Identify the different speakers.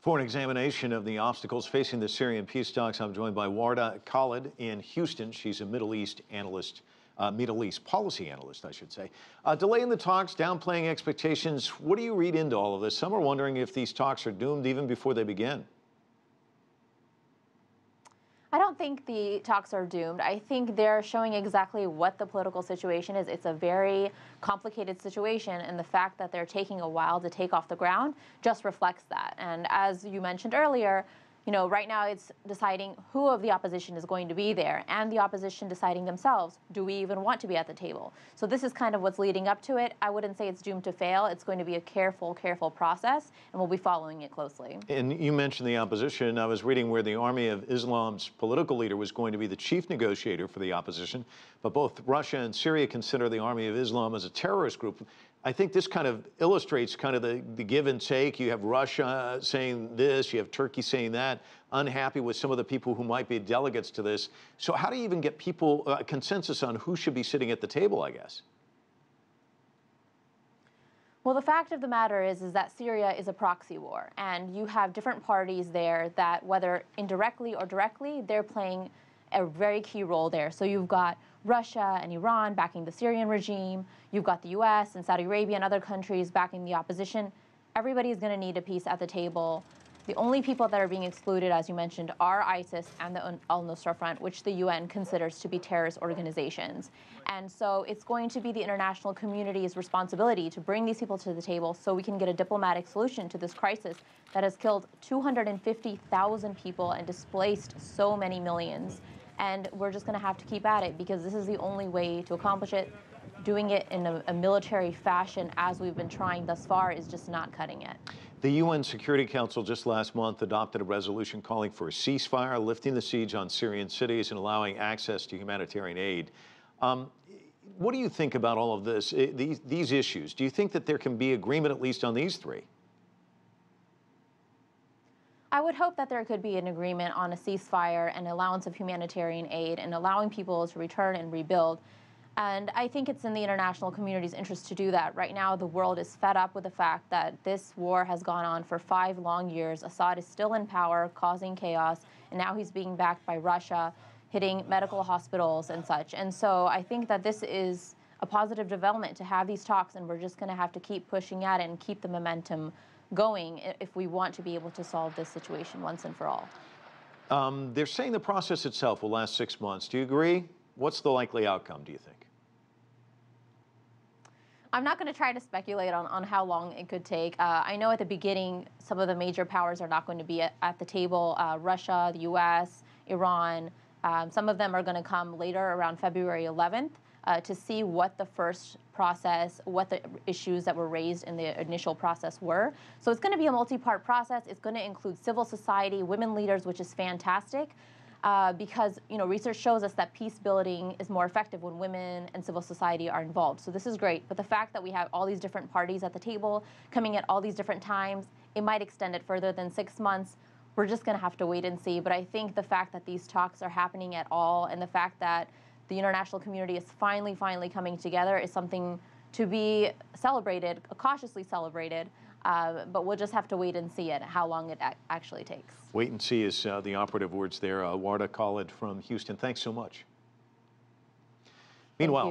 Speaker 1: For an examination of the obstacles facing the Syrian peace talks, I'm joined by Wardah Khalid in Houston. She's a Middle East analyst, Middle East policy analyst, I should say. Delay in the talks, downplaying expectations. What do you read into all of this? Some are wondering if these talks are doomed even before they begin.
Speaker 2: I don't think the talks are doomed. I think they're showing exactly what the political situation is. It's a very complicated situation, and the fact that they're taking a while to take off the ground just reflects that. And as you mentioned earlier, right now it's deciding who of the opposition is going to be there, and the opposition deciding themselves, do we even want to be at the table? So this is kind of what's leading up to it. I wouldn't say it's doomed to fail. It's going to be a careful process, and we'll be following it closely. And
Speaker 1: you mentioned the opposition. I was reading where the Army of Islam's political leader was going to be the chief negotiator for the opposition, but both Russia and Syria consider the Army of Islam as a terrorist group. I think this kind of illustrates kind of the give and take. You have Russia saying this, you have Turkey saying that, unhappy with some of the people who might be delegates to this. So how do you even get people consensus on who should be sitting at the table, I guess?
Speaker 2: Well, the fact of the matter is that Syria is a proxy war, and you have different parties there that, whether indirectly or directly, they're playing a very key role there. So you've got Russia and Iran backing the Syrian regime. You've got the U.S. and Saudi Arabia and other countries backing the opposition. Everybody is going to need a piece at the table. The only people that are being excluded, as you mentioned, are ISIS and the al-Nusra Front, which the UN considers to be terrorist organizations. And so it's going to be the international community's responsibility to bring these people to the table so we can get a diplomatic solution to this crisis that has killed 250,000 people and displaced so many millions. And we're just going to have to keep at it, because this is the only way to accomplish it. Doing it in a military fashion, as we've been trying thus far, is just not cutting it.
Speaker 1: The UN Security Council just last month adopted a resolution calling for a ceasefire, lifting the siege on Syrian cities and allowing access to humanitarian aid. What do you think about all of this, these issues? Do you think that there can be agreement at least on these three?
Speaker 2: I would hope that there could be an agreement on a ceasefire and allowance of humanitarian aid and allowing people to return and rebuild. And I think it's in the international community's interest to do that. Right now, the world is fed up with the fact that this war has gone on for 5 long years. Assad is still in power, causing chaos, and now he's being backed by Russia, hitting medical hospitals and such. And so I think that this is a positive development to have these talks, and we're just going to have to keep pushing at it and keep the momentum going if we want to be able to solve this situation once and for all.
Speaker 1: They're saying the process itself will last 6 months. Do you agree? What's the likely outcome, do you think?
Speaker 2: I'm not going to try to speculate on how long it could take. I know at the beginning, some of the major powers are not going to be at the table. Russia, the U.S., Iran. Some of them are going to come later, around February 11th, to see what the first process, what the issues that were raised in the initial process were. So it's going to be a multi-part process. It's going to include civil society, women leaders, which is fantastic. Because research shows us that peace building is more effective when women and civil society are involved. So this is great. But the fact that we have all these different parties at the table coming at all these different times, it might extend it further than 6 months. We're just going to have to wait and see. But I think the fact that these talks are happening at all, and the fact that the international community is finally coming together, is something to be celebrated, cautiously celebrated. But we'll just have to wait and see how long it actually takes.
Speaker 1: Wait and see is the operative words there. Wardah Khalid from Houston, thanks so much. Meanwhile.